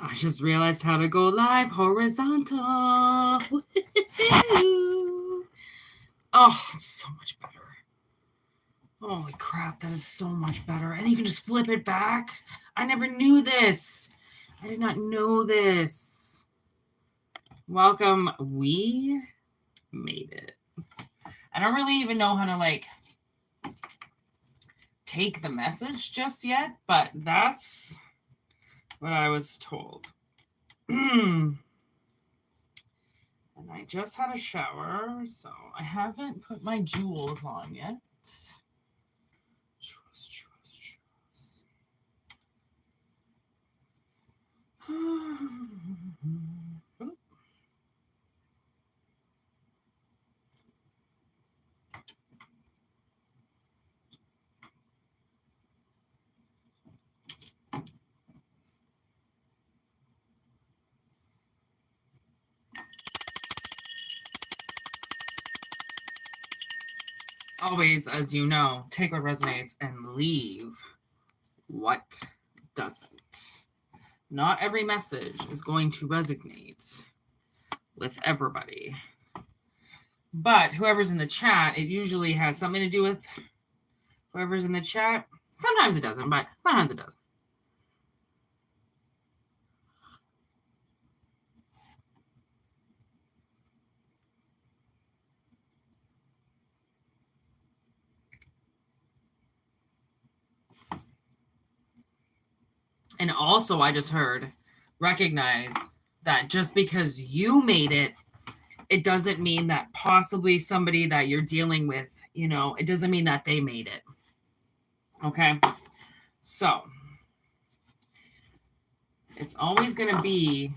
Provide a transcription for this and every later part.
I just realized how to go live horizontal. Oh, it's so much better. Holy crap, that is so much better. And you can just flip it back. I never knew this. I did not know this. Welcome. We made it. I don't really even know how to like take the message just yet, but that's what I was told. And I just had a shower, so I haven't put my jewels on yet. Always, as you know, take what resonates and leave what doesn't. Not every message is going to resonate with everybody. But whoever's in the chat, it usually has something to do with whoever's in the chat. Sometimes it doesn't, but sometimes it does. And also, I just heard, recognize that just because you made it, it doesn't mean that possibly somebody that you're dealing with, you know, it doesn't mean that they made it. Okay? So, it's always going to be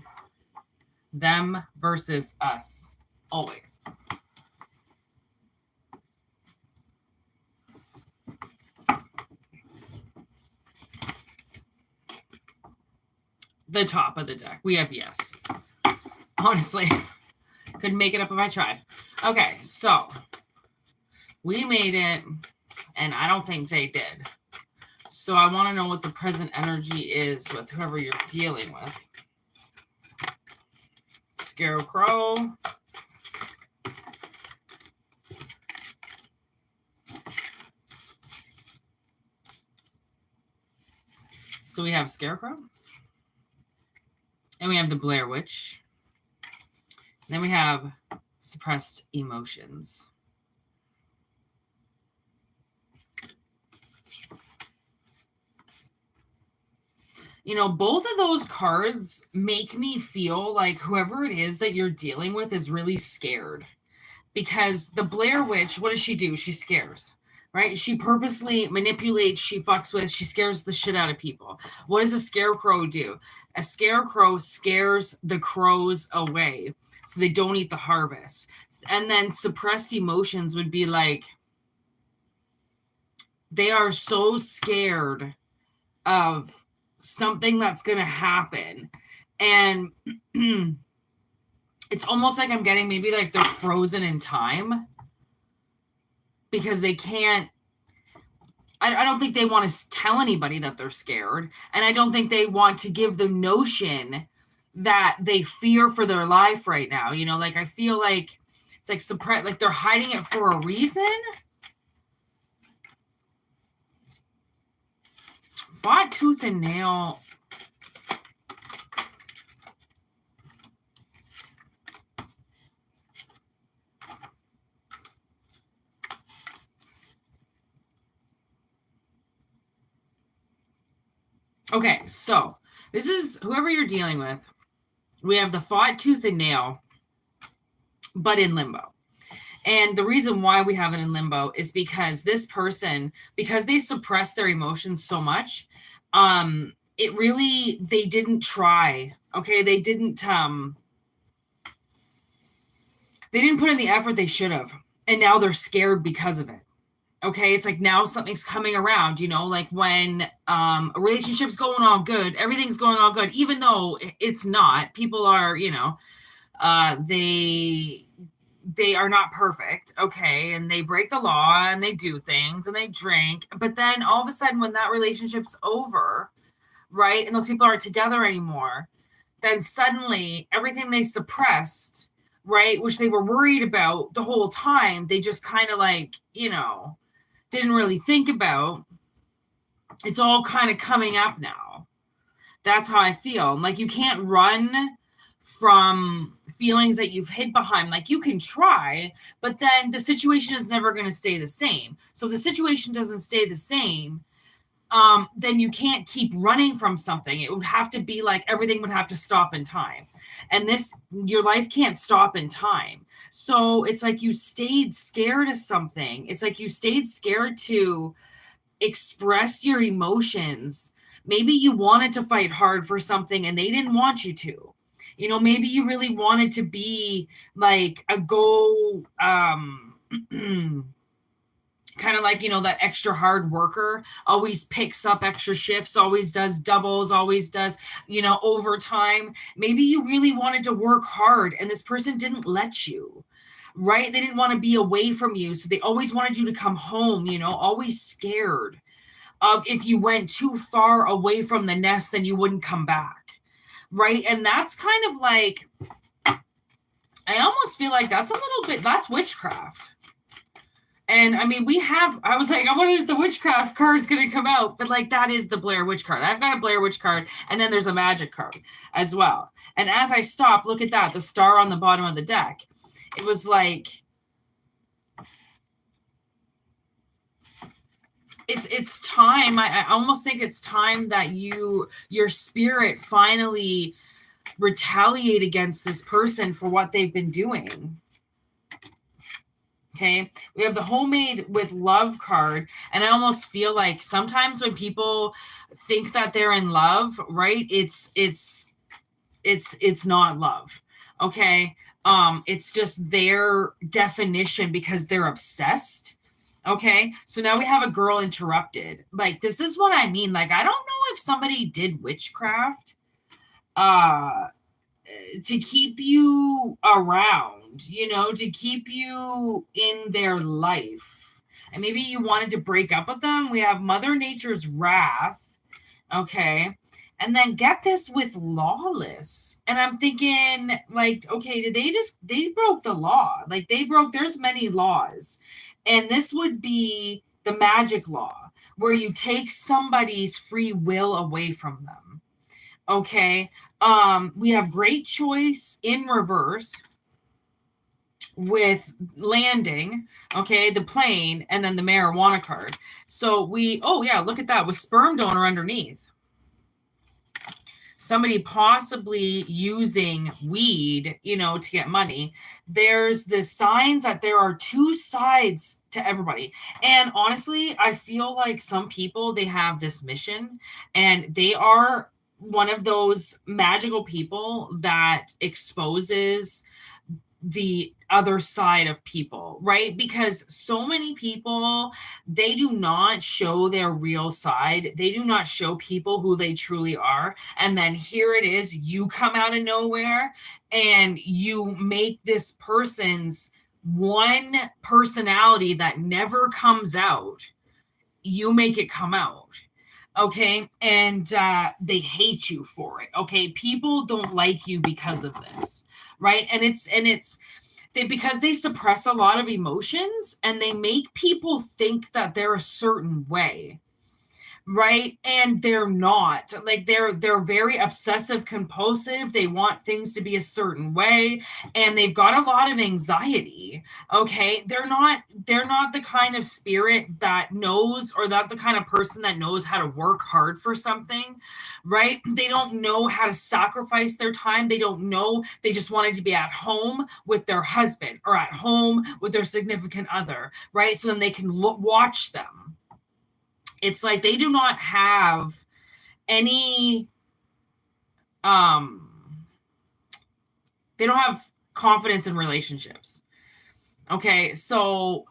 them versus us. Always. The top of the deck. We have yes. Honestly, couldn't make it up if I tried. Okay, so we made it, and I don't think they did. So I want to know what the present energy is with whoever you're dealing with. Scarecrow. So we have Scarecrow. And we have the Blair Witch. Then we have suppressed emotions. You know, both of those cards make me feel like whoever it is that you're dealing with is really scared. Because the Blair Witch, what does she do? She scares, right? She purposely manipulates, she fucks with, she scares the shit out of people. What does a scarecrow do? A scarecrow scares the crows away so they don't eat the harvest. And then suppressed emotions would be like, they are so scared of something that's going to happen. And it's almost like I'm getting maybe like they're frozen in time because they can't. I don't think they want to tell anybody that they're scared. And I don't think they want to give the notion that they fear for their life right now. You know, like I feel like it's like suppress, like they're hiding it for a reason. Fought tooth and nail. Okay, so this is whoever you're dealing with. We have the fought tooth and nail, but in limbo. And the reason why we have it in limbo is because this person, because they suppress their emotions so much, it really, they didn't try. Okay, they didn't put in the effort they should have. And now they're scared because of it. Okay, it's like now something's coming around, you know, like when a relationship's going all good, everything's going all good, even though it's not. People are, you know, they are not perfect, okay, and they break the law and they do things and they drink. But then all of a sudden when that relationship's over, right, and those people aren't together anymore, then suddenly everything they suppressed, right, which they were worried about the whole time, they just kind of like, didn't really think about. It's all kind of coming up now. That's how I feel. Like, you can't run from feelings that you've hid behind. Like, you can try, but then the situation is never going to stay the same. So if the situation doesn't stay the same, then you can't keep running from something. It would have to be like everything would have to stop in time. And your life can't stop in time. So it's like you stayed scared of something. It's like you stayed scared to express your emotions. Maybe you wanted to fight hard for something and they didn't want you to. Maybe you really wanted to be like a go kind of like, that extra hard worker, always picks up extra shifts, always does doubles, always does, overtime. Maybe you really wanted to work hard and this person didn't let you, right? They didn't want to be away from you. So they always wanted you to come home, always scared of if you went too far away from the nest, then you wouldn't come back, right? And that's kind of like, I almost feel like that's that's witchcraft. And I mean, I was like, I wonder if the witchcraft card is going to come out, but like, that is the Blair Witch card. I've got a Blair Witch card, and then there's a magic card as well. And as I stop, look at that, the star on the bottom of the deck. It was like, it's time. I almost think it's time that your spirit finally retaliate against this person for what they've been doing. Okay, we have the homemade with love card, and I almost feel like sometimes when people think that they're in love, right? It's not love. Okay, it's just their definition because they're obsessed. Okay, so now we have a girl interrupted. Like, this is what I mean. Like, I don't know if somebody did witchcraft to keep you around, to keep you in their life. And maybe you wanted to break up with them. We have Mother Nature's wrath. Okay. And then get this with lawless. And I'm thinking, like, okay, they broke the law. Like, there's many laws. And this would be the magic law, where you take somebody's free will away from them. Okay. We have great choice in reverse with landing, okay, the plane, and then the marijuana card. So look at that, with sperm donor underneath. Somebody possibly using weed, to get money. There's the signs that there are two sides to everybody. And honestly, I feel like some people, they have this mission, and they are one of those magical people that exposes the other side of people, right? Because so many people, they do not show their real side. They do not show people who they truly are. And then here it is, you come out of nowhere and you make this person's one personality that never comes out, you make it come out. Okay. And they hate you for it. Okay. People don't like you because of this. Right. And because they suppress a lot of emotions, and they make people think that they're a certain way. Right. And they're not. Like, they're very obsessive compulsive. They want things to be a certain way, and they've got a lot of anxiety. Okay. They're not the kind of spirit that knows, or not the kind of person that knows how to work hard for something. Right. They don't know how to sacrifice their time. They don't know. They just wanted to be at home with their husband, or at home with their significant other. Right. So then they can watch them. It's like they do not have any, they don't have confidence in relationships. Okay, so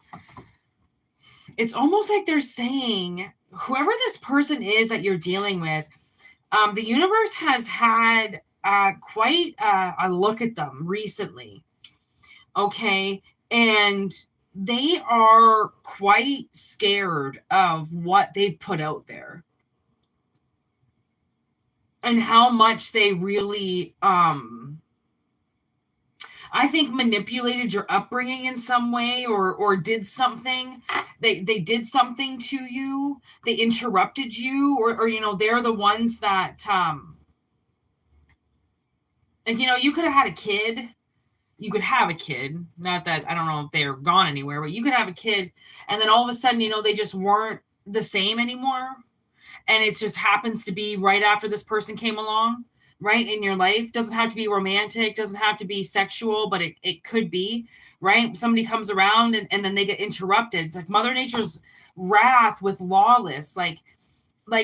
it's almost like they're saying, whoever this person is that you're dealing with, the universe has had quite a look at them recently. Okay, and they are quite scared of what they've put out there. and how much they really I think manipulated your upbringing in some way, or did something. They did something to you. They interrupted you, or they're the ones that like, you could have had a kid. You could have a kid. Not that, I don't know if they're gone anywhere, but you could have a kid, and then all of a sudden, they just weren't the same anymore. And it just happens to be right after this person came along, right, in your life. Doesn't have to be romantic, doesn't have to be sexual, but it could be, right? Somebody comes around, and then they get interrupted. It's like Mother Nature's wrath with lawless, like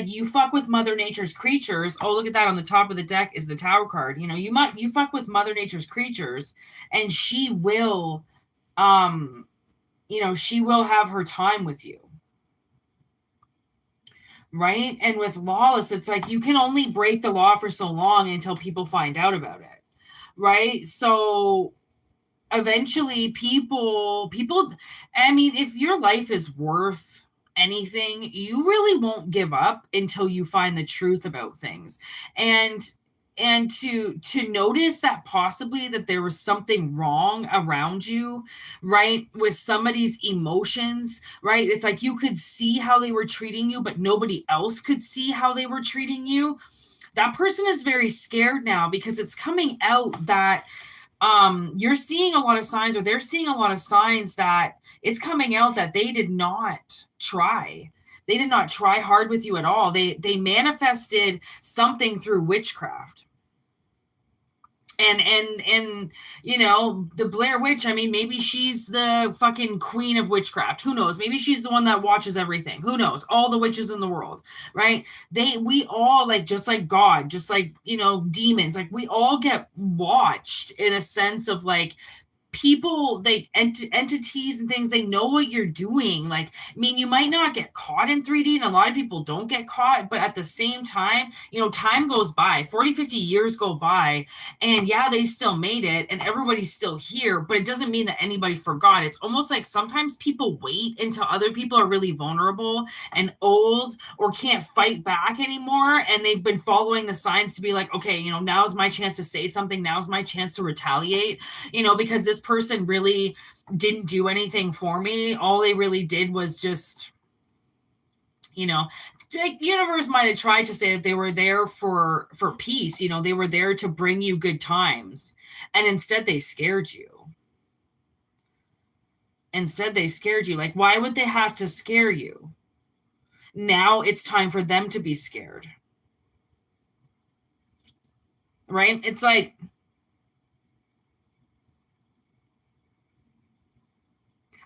you fuck with Mother Nature's creatures. Oh, look at that, on the top of the deck is the Tower card. You fuck with Mother Nature's creatures, and she will she will have her time with you. Right? And with lawless, it's like you can only break the law for so long until people find out about it. Right? So eventually people, I mean, if your life is worth anything, you really won't give up until you find the truth about things. And to notice that possibly that there was something wrong around you, right, with somebody's emotions, right? It's like you could see how they were treating you, but nobody else could see how they were treating you. That person is very scared now, because it's coming out that you're seeing a lot of signs, or they're seeing a lot of signs that it's coming out that they did not try. They did not try hard with you at all. They manifested something through witchcraft. And the Blair Witch, I mean, maybe she's the fucking queen of witchcraft. Who knows? Maybe she's the one that watches everything. Who knows? All the witches in the world, right? We all, like, just like God, just like, demons, like, we all get watched in a sense of, like, people, like, entities and things. They know what you're doing. Like, I mean, you might not get caught in 3D, and a lot of people don't get caught, but at the same time, time goes by, 40-50 years go by, and yeah, they still made it, and everybody's still here, but it doesn't mean that anybody forgot. It's almost like sometimes people wait until other people are really vulnerable and old, or can't fight back anymore, and they've been following the signs to be like, okay, now's my chance to say something, now's my chance to retaliate, because this person really didn't do anything for me. All they really did was just, like, universe might have tried to say that they were there for peace. They were there to bring you good times, and instead they scared you. Like, why would they have to scare you? Now it's time for them to be scared, right? It's like,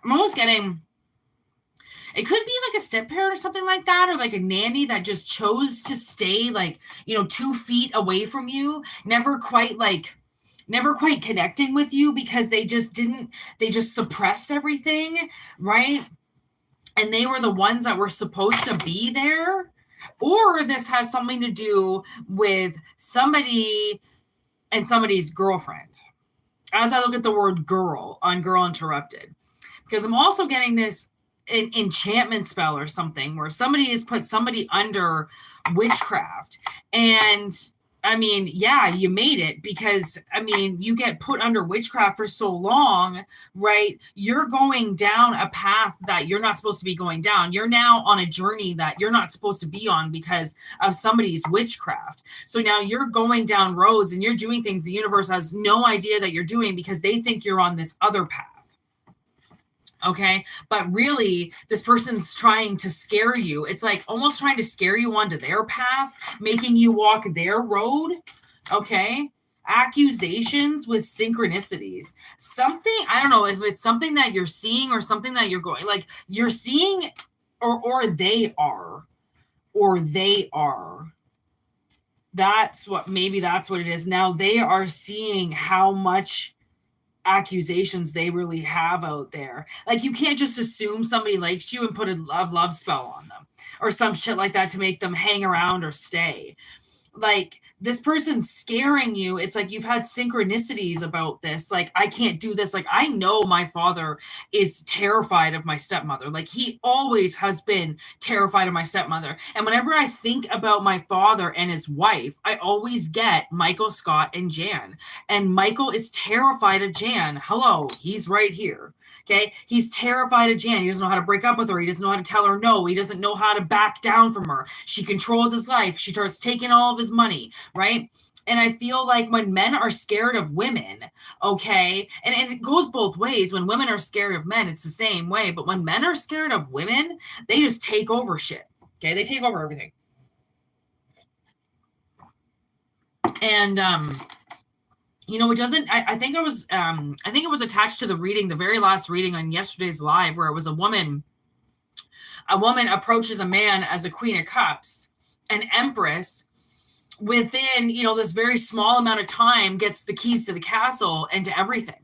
I'm almost getting, it could be like a step parent or something like that, or like a nanny that just chose to stay, like, 2 feet away from you, never quite connecting with you, because they just suppressed everything, right? And they were the ones that were supposed to be there. Or this has something to do with somebody and somebody's girlfriend, as I look at the word girl on Girl Interrupted. Because I'm also getting this enchantment spell or something, where somebody has put somebody under witchcraft. And I mean, yeah, you made it, because I mean, you get put under witchcraft for so long, right? You're going down a path that you're not supposed to be going down. You're now on a journey that you're not supposed to be on because of somebody's witchcraft. So now you're going down roads, and you're doing things the universe has no idea that you're doing, because they think you're on this other path. Okay. But really, this person's trying to scare you. It's like almost trying to scare you onto their path, making you walk their road. Okay. Accusations with synchronicities. Something, I don't know if it's something that you're seeing, or something that you're going, like, you're seeing, or they are. That's what it is. Now they are seeing how much accusations they really have out there. Like, you can't just assume somebody likes you and put a love spell on them, or some shit like that, to make them hang around or stay, like this person's scaring you. It's like you've had synchronicities about this. Like, I can't do this. Like, I know my father is terrified of my stepmother. Like, he always has been terrified of my stepmother. And whenever I think about my father and his wife, I always get Michael, Scott, and Jan. And Michael is terrified of Jan. Hello, he's right here. Okay. He's terrified of Jan. He doesn't know how to break up with her. He doesn't know how to tell her no. He doesn't know how to back down from her. She controls his life. She starts taking all of his money, right? And I feel like when men are scared of women, okay, and it goes both ways. When women are scared of men, it's the same way. But when men are scared of women, they just take over shit. Okay. They take over everything. And, it doesn't, I think it was attached to the reading, the very last reading on yesterday's live, where it was a woman approaches a man as a Queen of Cups, an Empress, within, this very small amount of time gets the keys to the castle and to everything.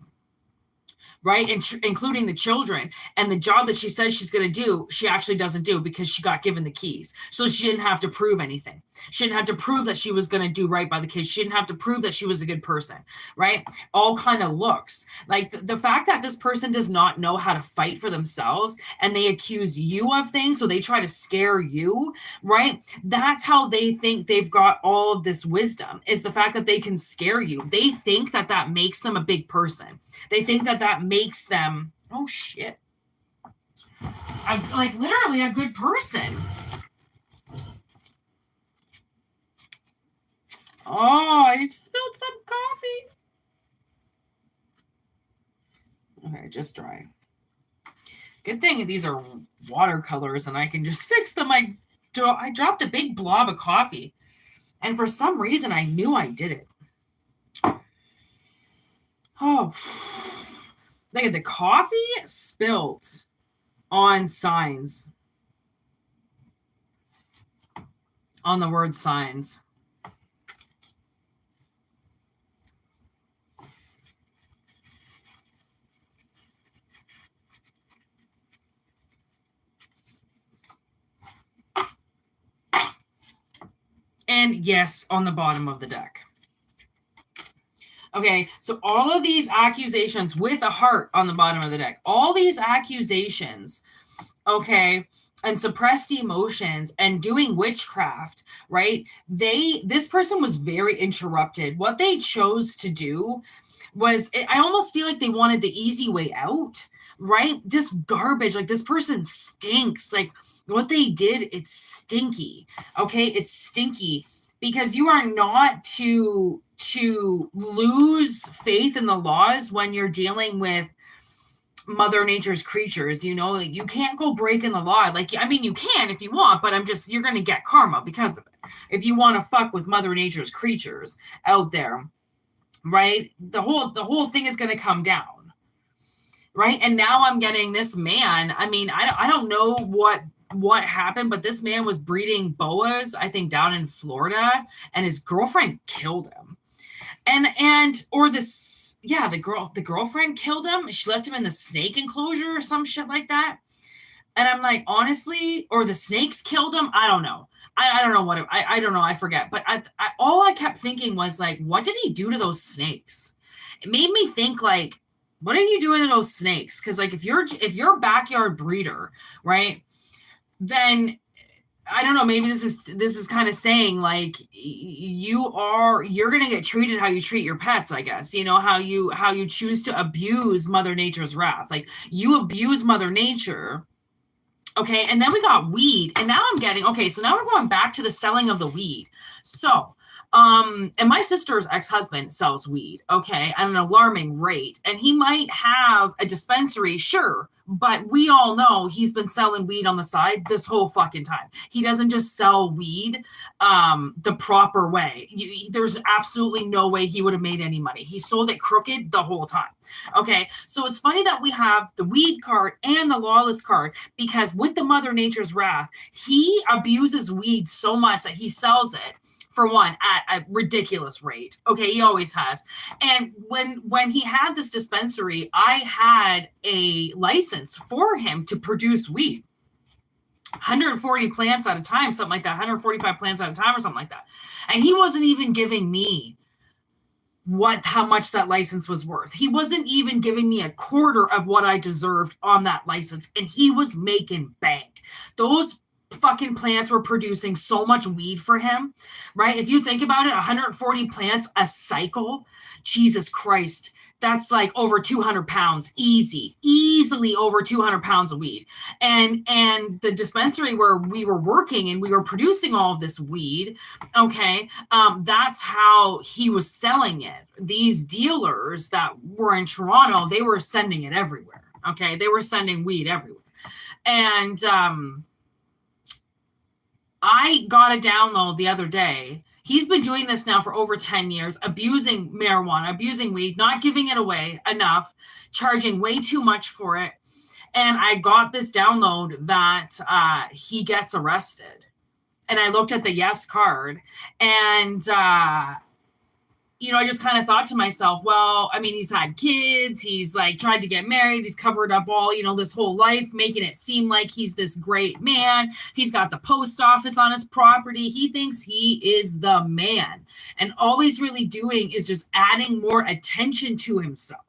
Right? Including the children, and the job that she says she's going to do, she actually doesn't do because she got given the keys. So she didn't have to prove anything. She didn't have to prove that she was going to do right by the kids. She didn't have to prove that she was a good person, right? All kind of looks like the fact that this person does not know how to fight for themselves, and they accuse you of things. So they try to scare you, right? That's how they think they've got all of this wisdom, is the fact that they can scare you. They think that makes them a big person. They think that makes them, oh shit, like literally a good person. Oh, I just spilled some coffee. Okay, just dry. Good thing these are watercolors and I can just fix them. I dropped a big blob of coffee, and for some reason I knew I did it. Oh, look at the coffee spilled on signs, on the word signs. And yes, on the bottom of the deck. Okay, so all of these accusations with a heart on the bottom of the deck, all these accusations, okay, and suppressed emotions and doing witchcraft, right? This person was very interrupted. What they chose to do was, I almost feel like they wanted the easy way out, right? Just garbage. Like, this person stinks. Like, what they did, it's stinky. Okay, it's stinky, because you are not to lose faith in the laws when you're dealing with Mother Nature's creatures. Like, you can't go breaking the law. Like, I mean, you can if you want, but you're going to get karma because of it. If you want to fuck with Mother Nature's creatures out there, right? The whole thing is going to come down, right? And now I'm getting this man. I mean, I don't know what happened, but this man was breeding boas, I think, down in Florida, and his girlfriend killed him. The girlfriend killed him. She left him in the snake enclosure or some shit like that. And I'm like, honestly, or the snakes killed him. I don't know. I don't know I don't know. I forget. But all I kept thinking was, like, what did he do to those snakes? It made me think, like, what are you doing to those snakes? Because, like, if you're a backyard breeder, right, then I don't know, maybe this is kind of saying, like, you're going to get treated how you treat your pets, I guess. How you choose to abuse Mother Nature's wrath. Like, you abuse Mother Nature. Okay, and then we got weed, and now so now we're going back to the selling of the weed. So, and my sister's ex-husband sells weed, okay, at an alarming rate, and he might have a dispensary, sure, but we all know he's been selling weed on the side this whole fucking time. He doesn't just sell weed the proper way. There's absolutely no way he would have made any money. He sold it crooked the whole time. Okay, so it's funny that we have the weed card and the lawless card, because with the Mother Nature's wrath, he abuses weed so much that he sells it, for one, at a ridiculous rate. Okay, he always has. And when he had this dispensary, I had a license for him to produce weed. 140 plants at a time, something like that, 145 plants at a time or something like that. And he wasn't even giving me how much that license was worth. He wasn't even giving me a quarter of what I deserved on that license, and he was making bank. Those fucking plants were producing so much weed for him, right? If you think about it, 140 plants a cycle, Jesus Christ, that's like over 200 pounds, easily over 200 pounds of weed. And the dispensary where we were working and we were producing all of this weed, okay, that's how he was selling it. These dealers that were in Toronto, they were sending it everywhere, okay? They were sending weed everywhere. And I got a download the other day. He's been doing this now for over 10 years, abusing marijuana, abusing weed, not giving it away enough, charging way too much for it. And I got this download that he gets arrested. And I looked at the yes card, and I just kind of thought to myself, well, I mean, he's had kids, he's like tried to get married, he's covered up all, this whole life, making it seem like he's this great man. He's got the post office on his property. He thinks he is the man. And all he's really doing is just adding more attention to himself.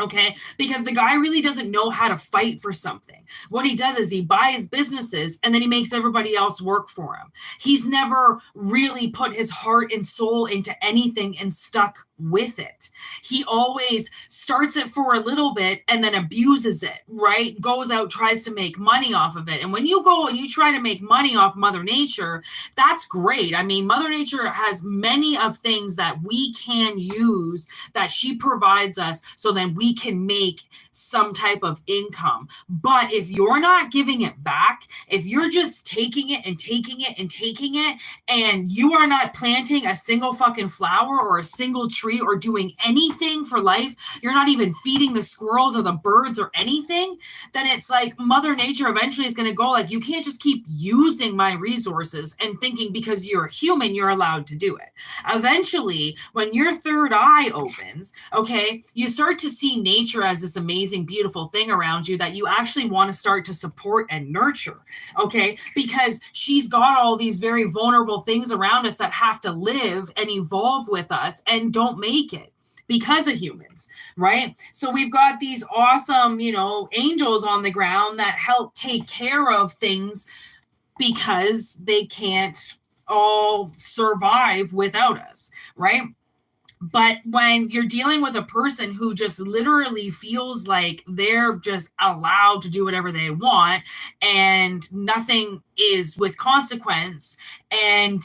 Okay, because the guy really doesn't know how to fight for something. What he does is he buys businesses and then he makes everybody else work for him. He's never really put his heart and soul into anything and stuck with it. He always starts it for a little bit and then abuses it, right? Goes out, tries to make money off of it. And when you go and you try to make money off Mother Nature, that's great. I mean, Mother Nature has many of things that we can use that she provides us so then we can make some type of income. But if you're not giving it back, if you're just taking it and taking it and taking it, and you are not planting a single fucking flower or a single tree or doing anything for life, you're not even feeding the squirrels or the birds or anything, then it's like Mother Nature eventually is going to go like, you can't just keep using my resources and thinking because you're a human, you're allowed to do it. Eventually, when your third eye opens, okay, you start to see nature as this amazing, beautiful thing around you that you actually want to start to support and nurture, okay, because she's got all these very vulnerable things around us that have to live and evolve with us and don't make it because of humans, right? So we've got these awesome, angels on the ground that help take care of things because they can't all survive without us, right? But when you're dealing with a person who just literally feels like they're just allowed to do whatever they want and nothing is with consequence, and,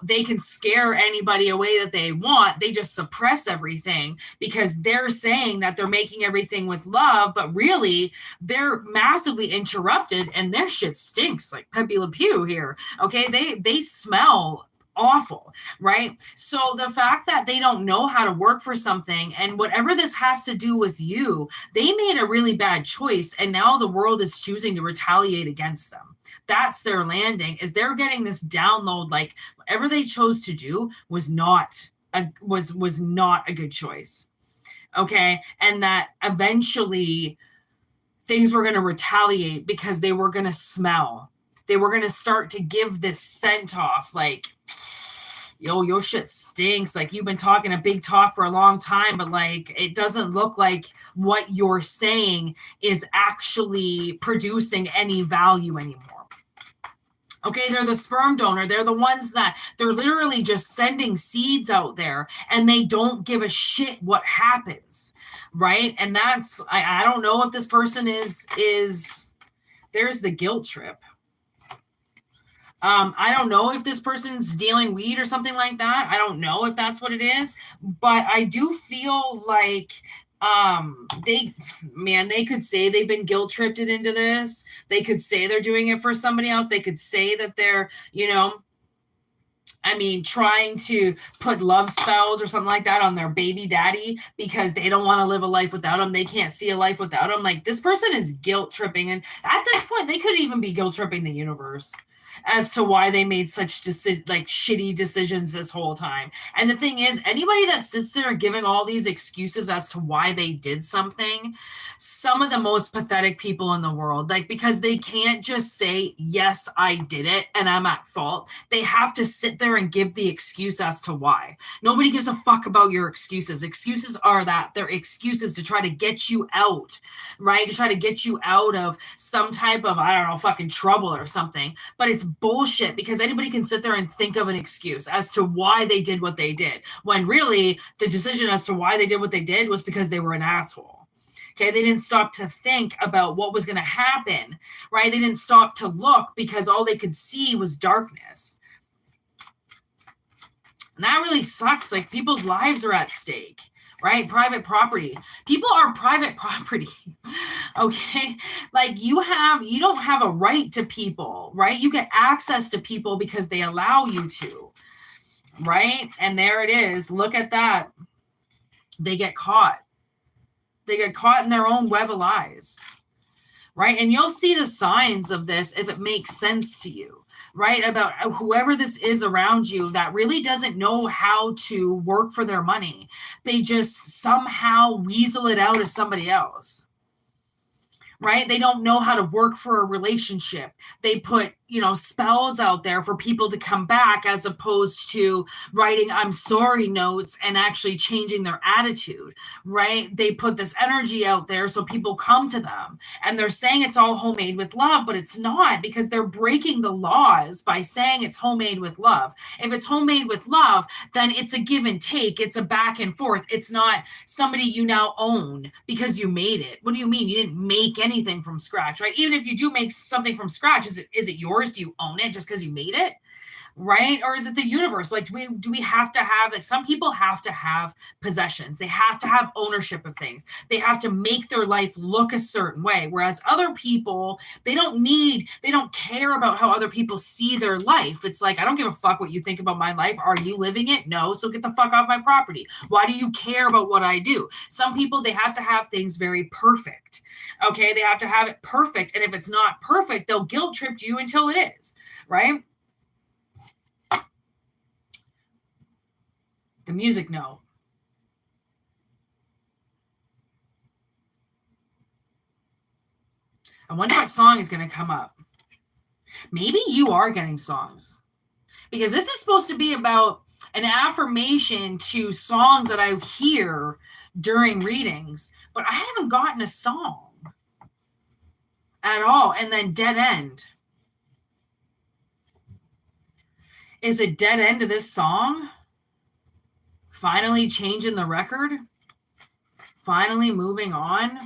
they can scare anybody away that they want, they just suppress everything because they're saying that they're making everything with love, but really they're massively interrupted and their shit stinks like Pepe Le Pew here. Okay. They smell awful, right? So the fact that they don't know how to work for something, and whatever this has to do with you, they made a really bad choice, and now the world is choosing to retaliate against them. That's their landing, is they're getting this download like whatever they chose to do was not a good choice. Okay, and that eventually things were going to retaliate because they were going to smell. They were going to start to give this scent off like, yo, your shit stinks. Like, you've been talking a big talk for a long time, but like, it doesn't look like what you're saying is actually producing any value anymore. Okay, they're the sperm donor. They're the ones that they're literally just sending seeds out there and they don't give a shit what happens, right? And that's, I don't know if this person is there's the guilt trip. I don't know if this person's dealing weed or something like that. I don't know if that's what it is, but I do feel like they could say they've been guilt tripped into this. They could say they're doing it for somebody else. They could say that they're, I mean, trying to put love spells or something like that on their baby daddy because they don't want to live a life without him. They can't see a life without him. Like, this person is guilt tripping. And at this point, they could even be guilt tripping the universe as to why they made such shitty decisions this whole time. And the thing is, anybody that sits there giving all these excuses as to why they did something, some of the most pathetic people in the world, like, because they can't just say, yes, I did it and I'm at fault. They have to sit there and give the excuse as to why. Nobody gives a fuck about your excuses. Excuses are that. They're excuses to try to get you out, right? To try to get you out of some type of, I don't know, fucking trouble or something. But it's bullshit, because anybody can sit there and think of an excuse as to why they did what they did, when really the decision as to why they did what they did was because they were an asshole. Okay, they didn't stop to think about what was going to happen, right? They didn't stop to look because all they could see was darkness. And that really sucks. Like, people's lives are at stake, right? Private property. People are private property. Okay. Like, you don't have a right to people, right? You get access to people because they allow you to, right? And there it is. Look at that. They get caught. They get caught in their own web of lies, right? And you'll see the signs of this if it makes sense to you, right? About whoever this is around you that really doesn't know how to work for their money. They just somehow weasel it out of somebody else, right? They don't know how to work for a relationship. They put, spells out there for people to come back, as opposed to writing I'm sorry notes and actually changing their attitude, right? They put this energy out there so people come to them, and they're saying it's all homemade with love, but it's not, because they're breaking the laws by saying it's homemade with love. If it's homemade with love, then it's a give and take. It's a back and forth. It's not somebody you now own because you made it. What do you mean? You didn't make anything from scratch, right? Even if you do make something from scratch, is it yours? Do you own it just because you made it? Right? Or is it the universe? Like, do we have to have, like, some people have to have possessions. They have to have ownership of things. They have to make their life look a certain way. Whereas other people, they don't care about how other people see their life. It's like, I don't give a fuck what you think about my life. Are you living it? No. So get the fuck off my property. Why do you care about what I do? Some people, they have to have things very perfect. Okay. They have to have it perfect. And if it's not perfect, they'll guilt trip you until it is, right? The music, no. I wonder what song is going to come up. Maybe you are getting songs, because this is supposed to be about an affirmation to songs that I hear during readings, but I haven't gotten a song at all. And then dead end. Is it dead end to this song? Finally changing the record? Finally moving on?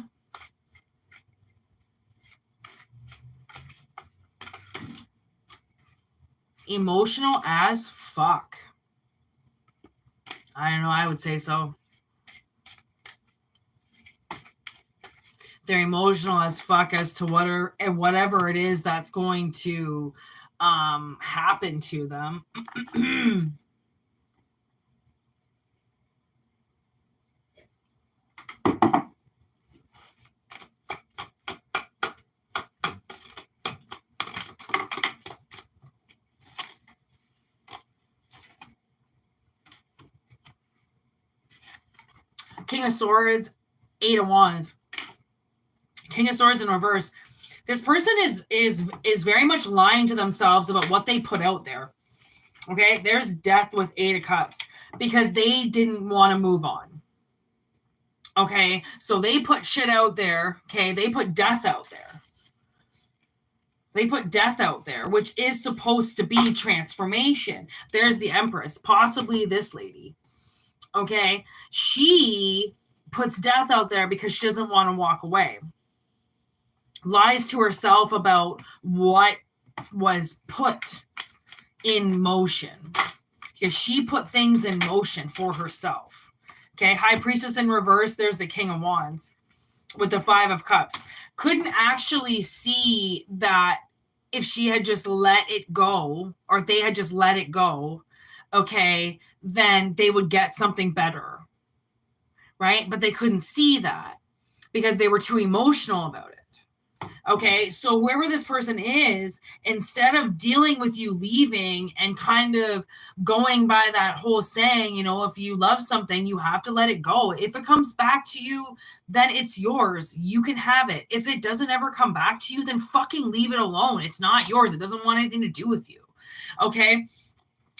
Emotional as fuck. I don't know, I would say so. They're emotional as fuck as to whatever it is that's going to happen to them. King of Swords, Eight of Wands. King of Swords in reverse. This person is very much lying to themselves about what they put out there. Okay, there's death with Eight of Cups, because they didn't want to move on. Okay, so they put shit out there. Okay, they put death out there. They put death out there, which is supposed to be transformation. There's the Empress, possibly this lady. Okay, she puts death out there because she doesn't want to walk away. Lies to herself about what was put in motion, because she put things in motion for herself. Okay, High Priestess in reverse. There's the King of Wands with the Five of Cups. Couldn't actually see that if she had just let it go, or if they had just let it go, okay, then they would get something better, right? But they couldn't see that because they were too emotional about it. Okay, so whoever this person is, instead of dealing with you leaving and kind of going by that whole saying, if you love something, you have to let it go. If it comes back to you, then it's yours. You can have it. If it doesn't ever come back to you, then fucking leave it alone. It's not yours. It doesn't want anything to do with you. Okay.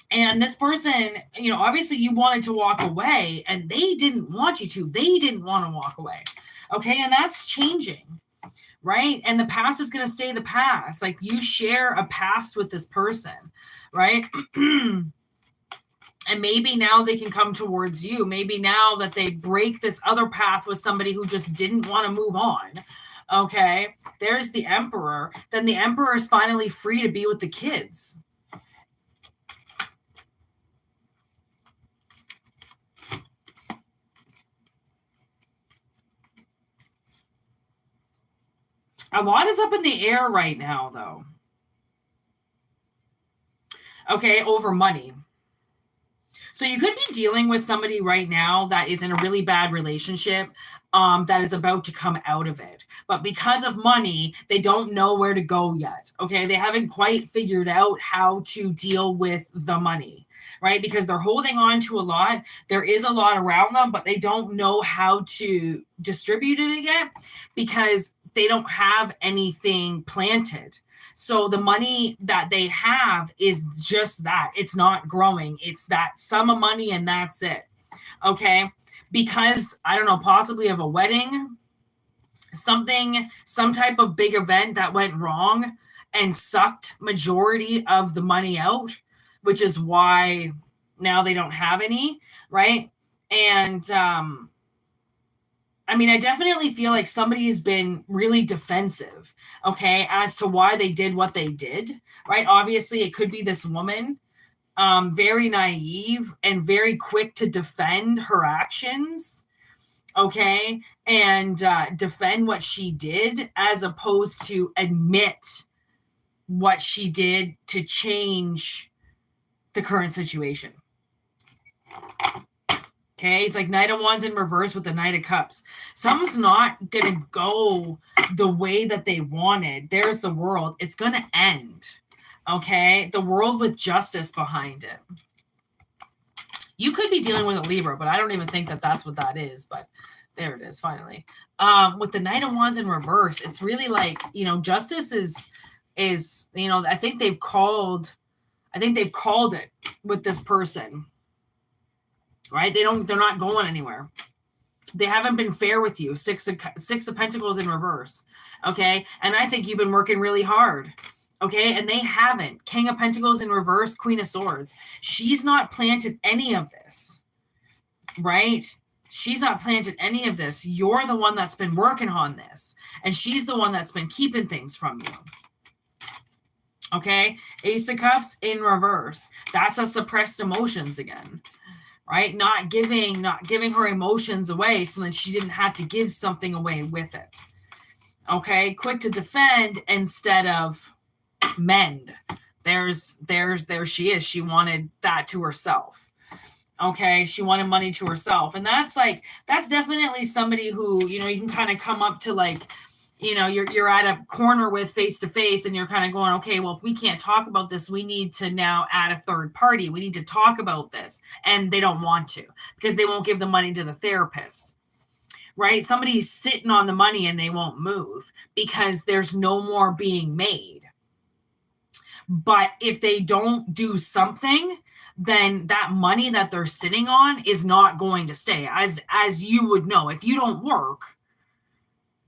And this person, obviously you wanted to walk away and they didn't want you to. They didn't want to walk away. Okay. And that's changing. Right. And the past is going to stay the past. Like, you share a past with this person. Right. And maybe now they can come towards you. Maybe now that they break this other path with somebody who just didn't want to move on. Okay. There's the Emperor. Then the Emperor is finally free to be with the kids. A lot is up in the air right now, though. Okay, over money. So you could be dealing with somebody right now that is in a really bad relationship, that is about to come out of it. But because of money, they don't know where to go yet. Okay, they haven't quite figured out how to deal with the money, right? Because they're holding on to a lot. There is a lot around them, but they don't know how to distribute it yet because they don't have anything planted. So the money that they have is just that. It's not growing. It's that sum of money and that's it. Okay. Because, I don't know, possibly of a wedding, some type of big event that went wrong and sucked majority of the money out, which is why now they don't have any. Right. And, I definitely feel like somebody has been really defensive, okay, as to why they did what they did, right? Obviously, it could be this woman, very naive and very quick to defend her actions, okay, and defend what she did as opposed to admit what she did to change the current situation. Okay, it's like Knight of Wands in reverse with the Knight of Cups. Something's not going to go the way that they wanted. There's the World. It's going to end. Okay, the World with justice behind it. You could be dealing with a Libra, but I don't even think that that's what that is. But there it is, finally. With the Knight of Wands in reverse, it's really like, justice is I think they've called it with this person. Right? They're not going anywhere. They haven't been fair with you. Six of Pentacles in reverse. Okay. And I think you've been working really hard. Okay. And they haven't. King of Pentacles in reverse, Queen of Swords. She's not planted any of this. Right? She's not planted any of this. You're the one that's been working on this. And she's the one that's been keeping things from you. Okay. Ace of Cups in reverse. That's a suppressed emotions again. Right? Not giving her emotions away so that she didn't have to give something away with it. Okay? Quick to defend instead of mend. There she is. She wanted that to herself. Okay? She wanted money to herself. And that's definitely somebody who, you can kind of come up to like, you're at a corner with face to face and you're kind of going, okay, well, if we can't talk about this, we need to now add a third party. We need to talk about this. And they don't want to because they won't give the money to the therapist, right? Somebody's sitting on the money and they won't move because there's no more being made. But if they don't do something, then that money that they're sitting on is not going to stay. As you would know, if you don't work,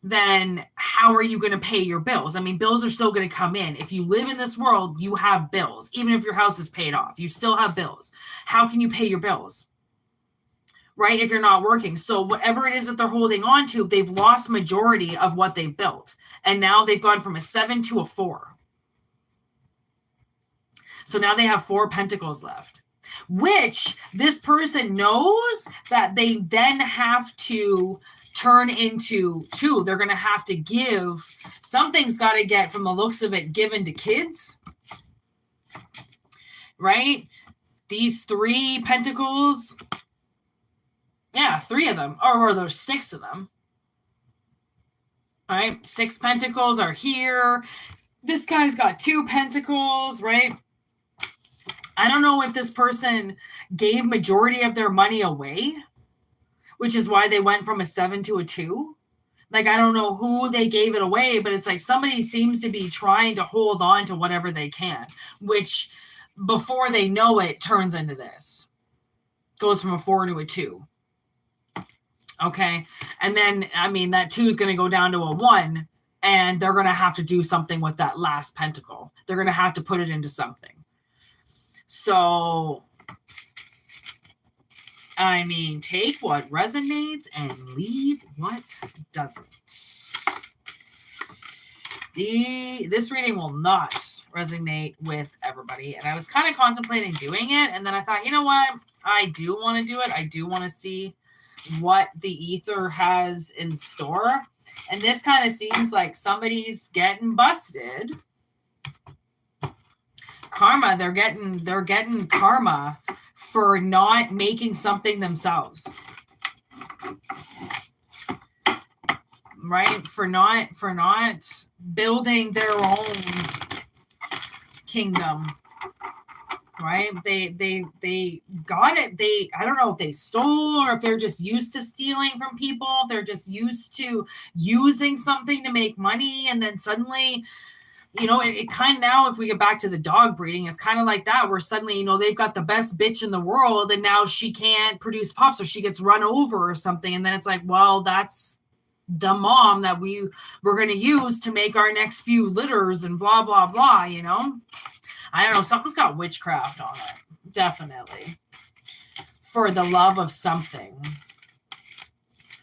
then how are you going to pay your bills? Bills are still going to come in. If you live in this world, you have bills. Even if your house is paid off, you still have bills. How can you pay your bills? Right? If you're not working. So whatever it is that they're holding on to, they've lost majority of what they've built. And now they've gone from a 7 to a 4. So now they have 4 pentacles left, which this person knows that they then have to turn into 2. They're going to have to give. Something's got to get, from the looks of it, given to kids. Right? these 3 pentacles, yeah, 3 of them, or there's 6 of them. All right, 6 pentacles are here. This guy's got 2 pentacles, right? I don't know if this person gave majority of their money away, which is why they went from a 7 to a 2. Like, I don't know who they gave it away, but it's like somebody seems to be trying to hold on to whatever they can, which before they know it turns into this. Goes from a 4 to a 2. Okay. And then, I mean, that 2 is going to go down to a 1, and they're going to have to do something with that last pentacle. They're going to have to put it into something. So, I mean, take what resonates and leave what doesn't. This reading will not resonate with everybody. And I was kind of contemplating doing it. And then I thought, you know what? I do want to do it. I do want to see what the ether has in store. And this kind of seems like somebody's getting busted. Karma, they're getting karma for not making something themselves. Right? For not building their own kingdom. Right? They got it. I don't know if they stole or if they're just used to stealing from people. If they're just used to using something to make money, and then suddenly, you know, it kind of, now if we get back to the dog breeding, it's kind of like that, where suddenly, you know, they've got the best bitch in the world and now she can't produce pups, or she gets run over or something. And then it's like, well, that's the mom that we're going to use to make our next few litters and blah, blah, blah, you know? I don't know. Something's got witchcraft on it. Definitely. For the love of something.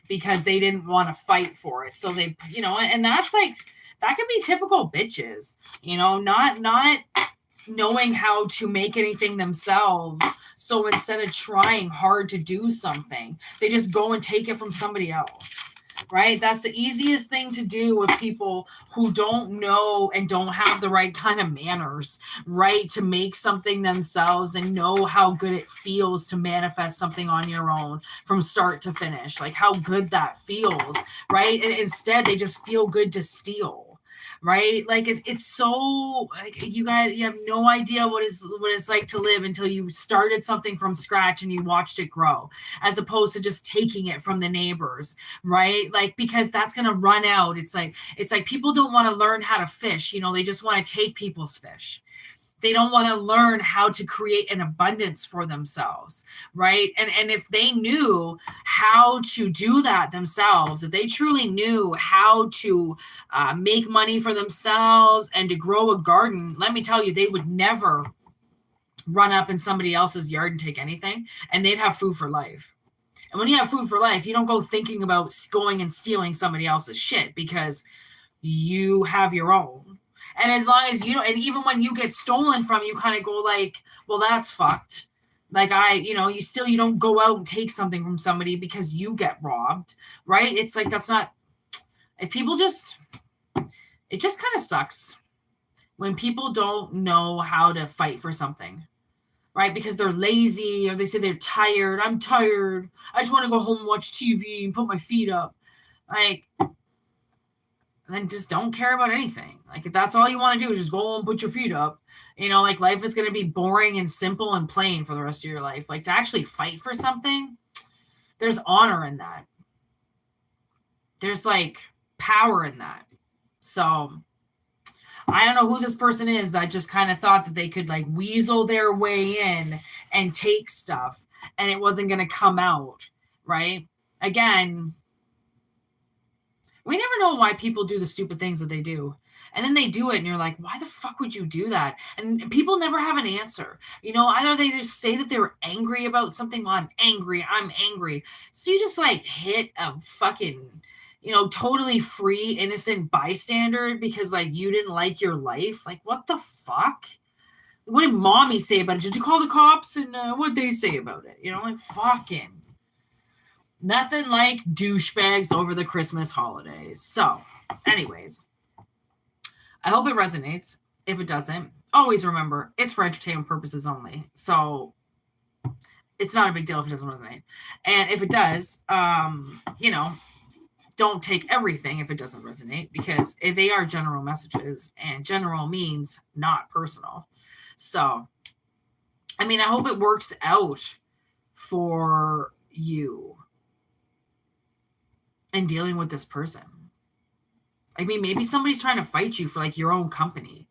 Because they didn't want to fight for it. So they, you know, and that's like, that can be typical bitches, you know, not knowing how to make anything themselves. So instead of trying hard to do something, they just go and take it from somebody else, right? That's the easiest thing to do with people who don't know and don't have the right kind of manners, right? To make something themselves and know how good it feels to manifest something on your own from start to finish, like how good that feels, right? And instead, they just feel good to steal. Right? Like it's so, like, you guys, you have no idea what it's like to live until you started something from scratch and you watched it grow, as opposed to just taking it from the neighbors, right? Like, because that's going to run out. It's like people don't want to learn how to fish. You know, they just want to take people's fish. They don't want to learn how to create an abundance for themselves, right? And if they knew how to do that themselves, if they truly knew how to make money for themselves and to grow a garden, let me tell you, they would never run up in somebody else's yard and take anything, and they'd have food for life. And when you have food for life, you don't go thinking about going and stealing somebody else's shit, because you have your own. And as long as you don't, and even when you get stolen from, you kind of go like, well, that's fucked. Like, you don't go out and take something from somebody because you get robbed, right? It's like, that's not, if people just, it just kind of sucks when people don't know how to fight for something, right? Because they're lazy, or they say they're tired. I'm tired. I just want to go home and watch TV and put my feet up. Like, and then just don't care about anything. Like, if that's all you want to do is just go and put your feet up, you know, like, life is going to be boring and simple and plain for the rest of your life. Like, to actually fight for something, there's honor in that. There's like power in that. So I don't know who this person is that just kind of thought that they could like weasel their way in and take stuff and it wasn't going to come out, right? Again, we never know why people do the stupid things that they do. And then they do it and you're like, why the fuck would you do that? And people never have an answer. You know, either they just say that they were angry about something. Well, I'm angry. So you just like hit a fucking, you know, totally free, innocent bystander because like you didn't like your life. Like, what the fuck? What did mommy say about it? Did you call the cops? And what did they say about it? You know, like, fucking nothing like douchebags over the Christmas holidays. So, anyways, I hope it resonates. If it doesn't, always remember, it's for entertainment purposes only. So, It's not a big deal if it doesn't resonate. And if it does, don't take everything if it doesn't resonate, because they are general messages, and general means not personal. So, I mean, I hope it works out for you in dealing with this person. I mean, maybe somebody's trying to fight you for like your own company.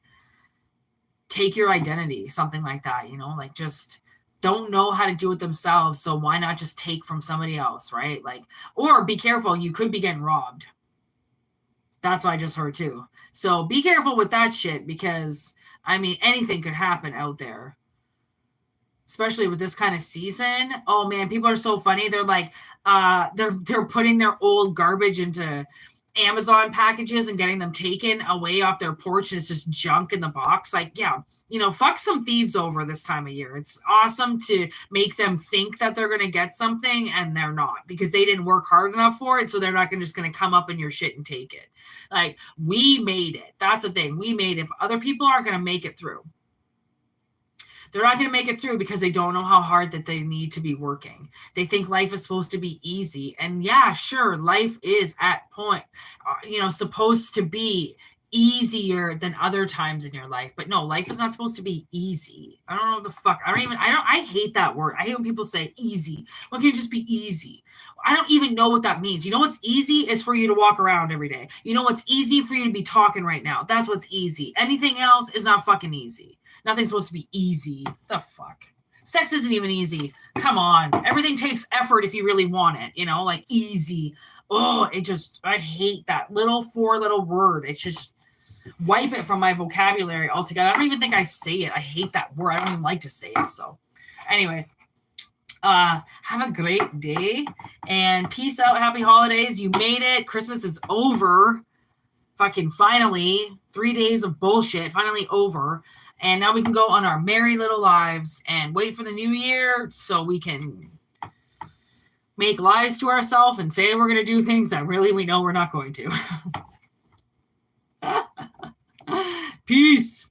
Take your identity, something like that, like just don't know how to do it themselves. So why not just take from somebody else, right? Like, or be careful, you could be getting robbed. That's what I just heard too. So be careful with that shit, because I mean, anything could happen out there, especially with this kind of season. Oh man, people are so funny. They're like, they're putting their old garbage into Amazon packages and getting them taken away off their porch, and it's just junk in the box. Like, yeah, fuck some thieves over this time of year. It's awesome to make them think that they're going to get something, and they're not, because they didn't work hard enough for it. So they're not just going to come up in your shit and take it. Like, we made it. That's the thing. We made it. But other people aren't going to make it through. They're not going to make it through because they don't know how hard that they need to be working. They think life is supposed to be easy. And yeah, sure, life is at point, supposed to be easier than other times in your life. But no, life is not supposed to be easy. I don't know what the fuck. I hate that word. I hate when people say easy. Why can't it just be easy? I don't even know what that means. You know what's easy is for you to walk around every day. You know what's easy? For you to be talking right now. That's what's easy. Anything else is not fucking easy. Nothing's supposed to be easy. The fuck? Sex isn't even easy. Come on. Everything takes effort if you really want it, like easy. Oh, I hate that four-letter word. It's just, wipe it from my vocabulary altogether. I don't even think I say it. I hate that word. I don't even like to say it. So anyways, have a great day and peace out. Happy holidays. You made it. Christmas is over. Fucking finally. 3 days of bullshit finally over. And now we can go on our merry little lives and wait for the new year so we can make lies to ourselves and say we're going to do things that really we know we're not going to. Peace.